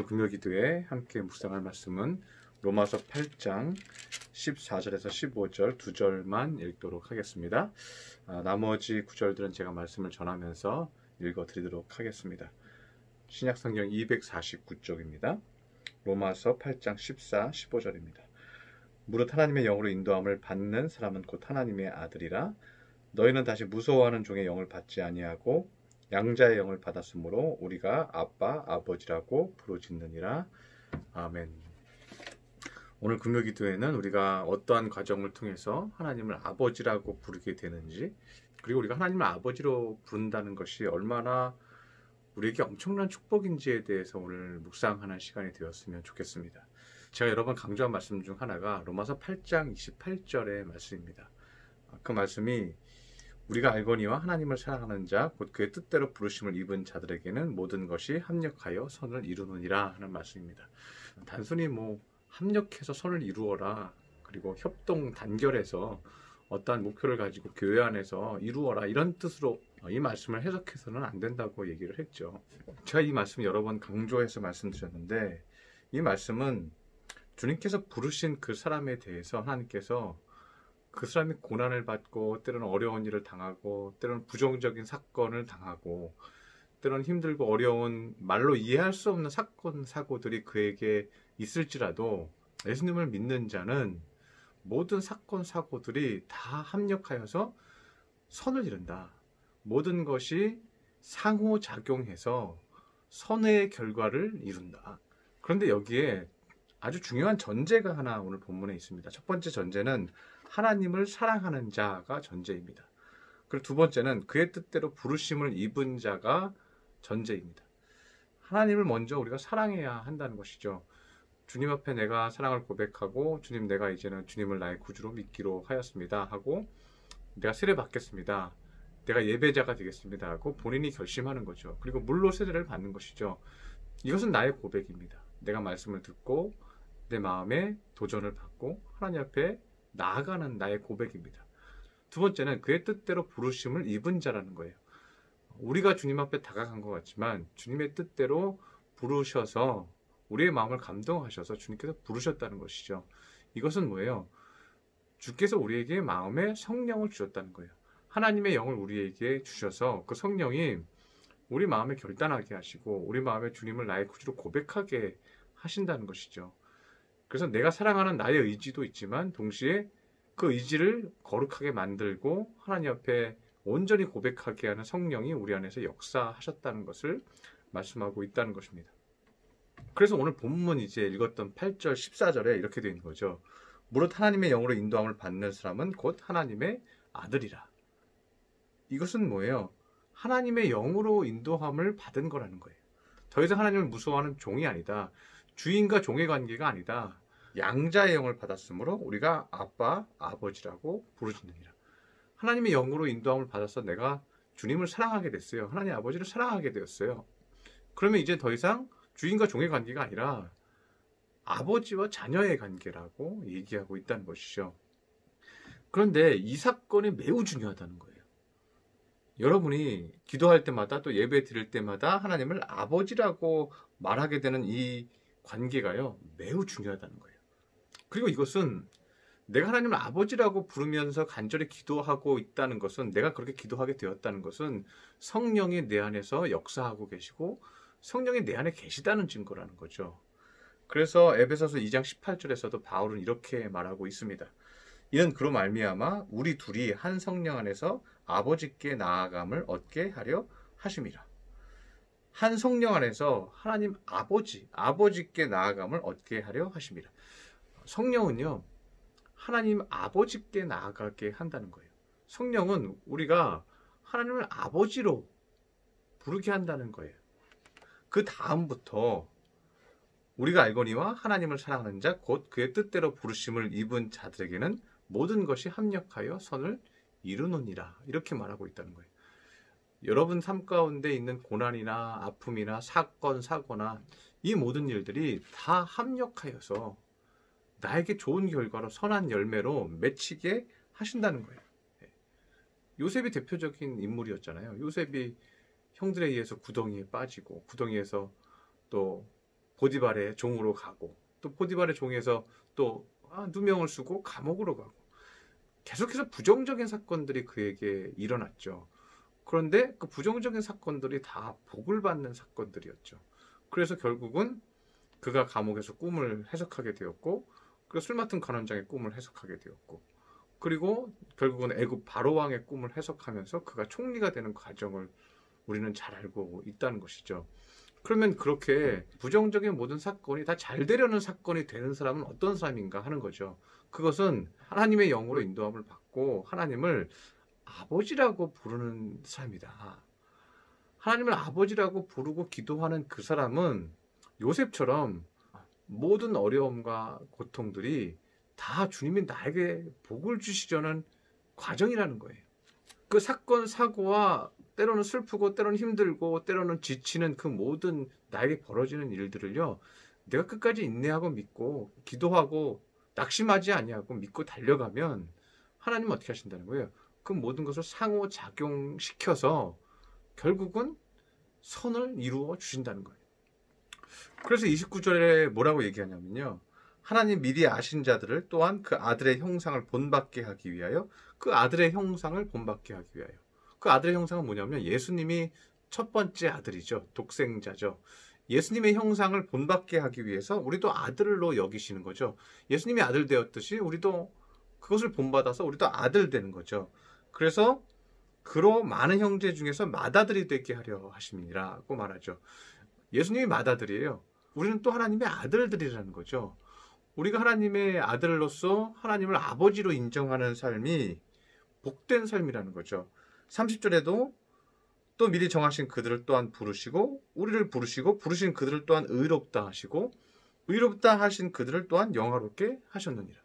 금요기도에 함께 묵상할 말씀은 로마서 8장 14절에서 15절 2절만 읽도록 하겠습니다. 나머지 9절들은 제가 말씀을 전하면서 읽어드리도록 하겠습니다. 신약성경 249쪽입니다. 로마서 8장 14, 15절입니다. 무릇 하나님의 영으로 인도함을 받는 사람은 곧 하나님의 아들이라. 너희는 다시 무서워하는 종의 영을 받지 아니하고 양자의 영을 받았으므로 우리가 아빠, 아버지라고 부르짖느니라. 아멘. 오늘 금요기도에는 우리가 어떠한 과정을 통해서 하나님을 아버지라고 부르게 되는지, 그리고 우리가 하나님을 아버지로 부른다는 것이 얼마나 우리에게 엄청난 축복인지에 대해서 오늘 묵상하는 시간이 되었으면 좋겠습니다. 제가 여러 번 강조한 말씀 중 하나가 로마서 8장 28절의 말씀입니다. 그 말씀이 우리가 알거니와 하나님을 사랑하는 자 곧 그의 뜻대로 부르심을 입은 자들에게는 모든 것이 합력하여 선을 이루느니라 하는 말씀입니다. 단순히 합력해서 선을 이루어라, 그리고 협동 단결해서 어떠한 목표를 가지고 교회 안에서 이루어라, 이런 뜻으로 이 말씀을 해석해서는 안 된다고 얘기를 했죠. 제가 이 말씀 여러 번 강조해서 말씀드렸는데, 이 말씀은 주님께서 부르신 그 사람에 대해서 하나님께서 그 사람이 고난을 받고 때로는 어려운 일을 당하고 때로는 부정적인 사건을 당하고 때로는 힘들고 어려운 말로 이해할 수 없는 사건 사고들이 그에게 있을지라도 예수님을 믿는 자는 모든 사건 사고들이 다 합력하여서 선을 이룬다. 모든 것이 상호작용해서 선의 결과를 이룬다. 그런데 여기에 아주 중요한 전제가 하나 오늘 본문에 있습니다. 첫 번째 전제는 하나님을 사랑하는 자가 전제입니다. 그리고 두 번째는 그의 뜻대로 부르심을 입은 자가 전제입니다. 하나님을 먼저 우리가 사랑해야 한다는 것이죠. 주님 앞에 내가 사랑을 고백하고, 주님, 내가 이제는 주님을 나의 구주로 믿기로 하였습니다 하고, 내가 세례 받겠습니다, 내가 예배자가 되겠습니다 하고 본인이 결심하는 거죠. 그리고 물로 세례를 받는 것이죠. 이것은 나의 고백입니다. 내가 말씀을 듣고 내 마음에 도전을 받고 하나님 앞에 나아가는 나의 고백입니다. 두 번째는 그의 뜻대로 부르심을 입은 자라는 거예요. 우리가 주님 앞에 다가간 것 같지만 주님의 뜻대로 부르셔서 우리의 마음을 감동하셔서 주님께서 부르셨다는 것이죠. 이것은 뭐예요? 주께서 우리에게 마음에 성령을 주셨다는 거예요. 하나님의 영을 우리에게 주셔서 그 성령이 우리 마음에 결단하게 하시고 우리 마음에 주님을 나의 구주로 고백하게 하신다는 것이죠. 그래서 내가 사랑하는 나의 의지도 있지만 동시에 그 의지를 거룩하게 만들고 하나님 앞에 온전히 고백하게 하는 성령이 우리 안에서 역사하셨다는 것을 말씀하고 있다는 것입니다. 그래서 오늘 본문 이제 읽었던 8절 14절에 이렇게 되어 있는 거죠. 무릇 하나님의 영으로 인도함을 받는 사람은 곧 하나님의 아들이라. 이것은 뭐예요? 하나님의 영으로 인도함을 받은 거라는 거예요. 더 이상 하나님을 무서워하는 종이 아니다. 주인과 종의 관계가 아니다. 양자의 영을 받았으므로 우리가 아빠, 아버지라고 부르짖느니라. 하나님의 영으로 인도함을 받아서 내가 주님을 사랑하게 됐어요. 하나님 아버지를 사랑하게 되었어요. 그러면 이제 더 이상 주인과 종의 관계가 아니라 아버지와 자녀의 관계라고 얘기하고 있다는 것이죠. 그런데 이 사건이 매우 중요하다는 거예요. 여러분이 기도할 때마다 또 예배 드릴 때마다 하나님을 아버지라고 말하게 되는 이 관계가요, 매우 중요하다는 거예요. 그리고 이것은 내가 하나님을 아버지라고 부르면서 간절히 기도하고 있다는 것은, 내가 그렇게 기도하게 되었다는 것은 성령이 내 안에서 역사하고 계시고 성령이 내 안에 계시다는 증거라는 거죠. 그래서 에베소서 2장 18절에서도 바울은 이렇게 말하고 있습니다. 이는 그로 말미암아 우리 둘이 한 성령 안에서 아버지께 나아감을 얻게 하려 하심이라. 한 성령 안에서 하나님 아버지께 나아감을 얻게 하려 하심이라. 성령은요, 하나님 아버지께 나아가게 한다는 거예요. 성령은 우리가 하나님을 아버지로 부르게 한다는 거예요. 그 다음부터 우리가 알거니와 하나님을 사랑하는 자 곧 그의 뜻대로 부르심을 입은 자들에게는 모든 것이 합력하여 선을 이루느니라. 이렇게 말하고 있다는 거예요. 여러분 삶 가운데 있는 고난이나 아픔이나 사건, 사고나 이 모든 일들이 다 합력하여서 나에게 좋은 결과로 선한 열매로 맺히게 하신다는 거예요. 요셉이 대표적인 인물이었잖아요. 요셉이 형들에 의해서 구덩이에 빠지고 구덩이에서 또 보디발의 종으로 가고 또 보디발의 종에서 또 누명을 쓰고 감옥으로 가고 계속해서 부정적인 사건들이 그에게 일어났죠. 그런데 그 부정적인 사건들이 다 복을 받는 사건들이었죠. 그래서 결국은 그가 감옥에서 꿈을 해석하게 되었고 그리고 술 맡은 간원장의 꿈을 해석하게 되었고 그리고 결국은 애굽 바로왕의 꿈을 해석하면서 그가 총리가 되는 과정을 우리는 잘 알고 있다는 것이죠. 그러면 그렇게 부정적인 모든 사건이 다 잘 되려는 사건이 되는 사람은 어떤 사람인가 하는 거죠. 그것은 하나님의 영으로 인도함을 받고 하나님을 아버지라고 부르는 사람이다. 하나님을 아버지라고 부르고 기도하는 그 사람은 요셉처럼 모든 어려움과 고통들이 다 주님이 나에게 복을 주시려는 과정이라는 거예요. 그 사건, 사고와 때로는 슬프고 때로는 힘들고 때로는 지치는 그 모든 나에게 벌어지는 일들을요. 내가 끝까지 인내하고 믿고 기도하고 낙심하지 아니하고 믿고 달려가면 하나님은 어떻게 하신다는 거예요? 그 모든 것을 상호작용시켜서 결국은 선을 이루어 주신다는 거예요. 그래서 29절에 뭐라고 얘기하냐면요. 하나님 미리 아신 자들을 또한 그 아들의 형상을 본받게 하기 위하여 그 아들의 형상을 본받게 하기 위하여 그 아들의 형상은 뭐냐면 예수님이 첫 번째 아들이죠. 독생자죠. 예수님의 형상을 본받게 하기 위해서 우리도 아들로 여기시는 거죠. 예수님이 아들 되었듯이 우리도 그것을 본받아서 우리도 아들 되는 거죠. 그래서 그로 많은 형제 중에서 맏아들이 되게 하려 하심이라고 말하죠. 예수님이 맏아들이에요. 우리는 또 하나님의 아들들이라는 거죠. 우리가 하나님의 아들로서 하나님을 아버지로 인정하는 삶이 복된 삶이라는 거죠. 30절에도 또 미리 정하신 그들을 또한 부르시고 우리를 부르시고 부르신 그들을 또한 의롭다 하시고 의롭다 하신 그들을 또한 영화롭게 하셨느니라.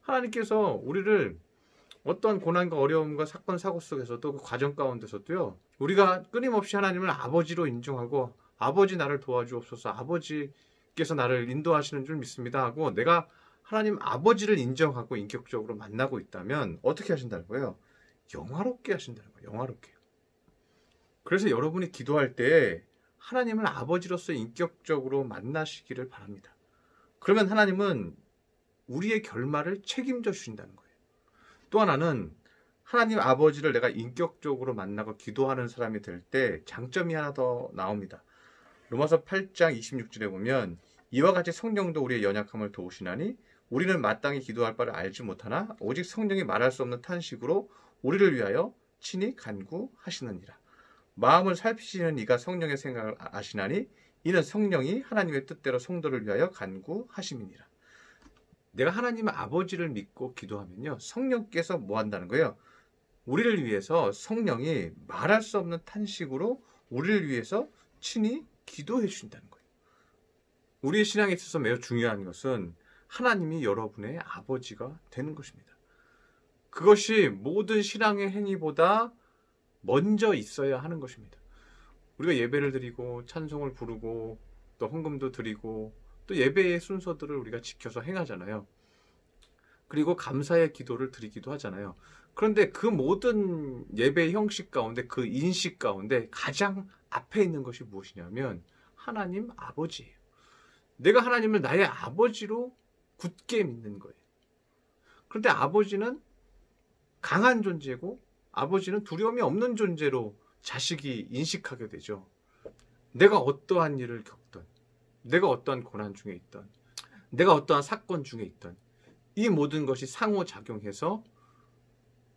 하나님께서 우리를 어떤 고난과 어려움과 사건 사고 속에서도 그 과정 가운데서도요. 우리가 끊임없이 하나님을 아버지로 인정하고 아버지 나를 도와주옵소서 아버지께서 나를 인도하시는 줄 믿습니다 하고 내가 하나님 아버지를 인정하고 인격적으로 만나고 있다면 어떻게 하신다는 거예요? 영화롭게 하신다는 거예요. 영화롭게. 그래서 여러분이 기도할 때 하나님을 아버지로서 인격적으로 만나시기를 바랍니다. 그러면 하나님은 우리의 결말을 책임져 주신다는 거예요. 또 하나는 하나님 아버지를 내가 인격적으로 만나고 기도하는 사람이 될 때 장점이 하나 더 나옵니다. 로마서 8장 26절에 보면 이와 같이 성령도 우리의 연약함을 도우시나니 우리는 마땅히 기도할 바를 알지 못하나 오직 성령이 말할 수 없는 탄식으로 우리를 위하여 친히 간구하시느니라. 마음을 살피시는 이가 성령의 생각을 아시나니 이는 성령이 하나님의 뜻대로 성도를 위하여 간구하심이니라. 내가 하나님 아버지를 믿고 기도하면요. 성령께서 뭐 한다는 거예요? 우리를 위해서 성령이 말할 수 없는 탄식으로 우리를 위해서 친히 기도해 주신다는 거예요. 우리의 신앙에 있어서 매우 중요한 것은 하나님이 여러분의 아버지가 되는 것입니다. 그것이 모든 신앙의 행위보다 먼저 있어야 하는 것입니다. 우리가 예배를 드리고 찬송을 부르고 또 헌금도 드리고 또 예배의 순서들을 우리가 지켜서 행하잖아요. 그리고 감사의 기도를 드리기도 하잖아요. 그런데 그 모든 예배의 형식 가운데 그 인식 가운데 가장 앞에 있는 것이 무엇이냐면 하나님 아버지예요. 내가 하나님을 나의 아버지로 굳게 믿는 거예요. 그런데 아버지는 강한 존재고 아버지는 두려움이 없는 존재로 자식이 인식하게 되죠. 내가 어떠한 일을 겪든 내가 어떠한 고난 중에 있든 내가 어떠한 사건 중에 있든 이 모든 것이 상호작용해서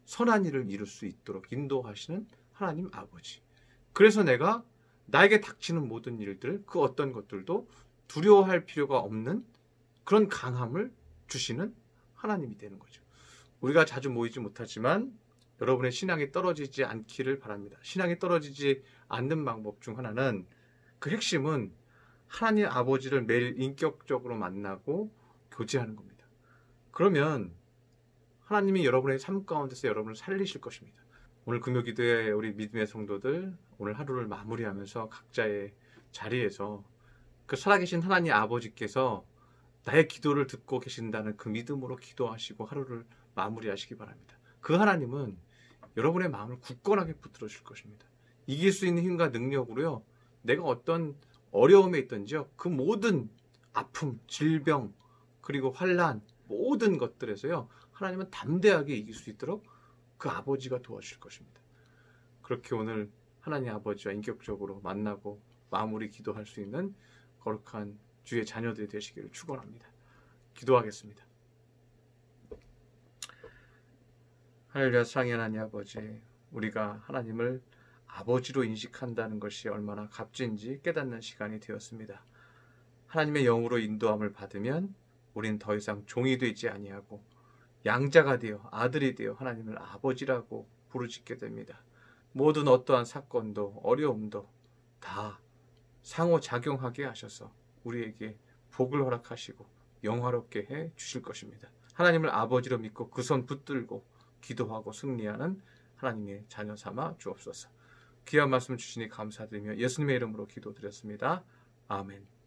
선한 일을 이룰 수 있도록 인도하시는 하나님 아버지. 그래서 내가 나에게 닥치는 모든 일들 그 어떤 것들도 두려워할 필요가 없는 그런 강함을 주시는 하나님이 되는 거죠. 우리가 자주 모이지 못하지만 여러분의 신앙이 떨어지지 않기를 바랍니다. 신앙이 떨어지지 않는 방법 중 하나는 그 핵심은 하나님 아버지를 매일 인격적으로 만나고 교제하는 겁니다. 그러면 하나님이 여러분의 삶 가운데서 여러분을 살리실 것입니다. 오늘 금요기도에 우리 믿음의 성도들 오늘 하루를 마무리하면서 각자의 자리에서 그 살아계신 하나님 아버지께서 나의 기도를 듣고 계신다는 그 믿음으로 기도하시고 하루를 마무리하시기 바랍니다. 그 하나님은 여러분의 마음을 굳건하게 붙들어 줄 것입니다. 이길 수 있는 힘과 능력으로요. 내가 어떤 어려움에 있든지요. 그 모든 아픔, 질병, 그리고 환난 모든 것들에서요. 하나님은 담대하게 이길 수 있도록 그 아버지가 도와주실 것입니다. 그렇게 오늘 하나님 아버지와 인격적으로 만나고 마무리 기도할 수 있는 거룩한 주의 자녀들이 되시기를 축원합니다. 기도하겠습니다. 할렐루야. 사랑의 하나님 아버지, 우리가 하나님을 아버지로 인식한다는 것이 얼마나 값진지 깨닫는 시간이 되었습니다. 하나님의 영으로 인도함을 받으면 우린 더 이상 종이 되지 아니하고 양자가 되어 아들이 되어 하나님을 아버지라고 부르짖게 됩니다. 모든 어떠한 사건도 어려움도 다 상호작용하게 하셔서 우리에게 복을 허락하시고 영화롭게 해 주실 것입니다. 하나님을 아버지로 믿고 그 손 붙들고 기도하고 승리하는 하나님의 자녀 삼아 주옵소서. 귀한 말씀 주시니 감사드리며 예수님의 이름으로 기도드렸습니다. 아멘.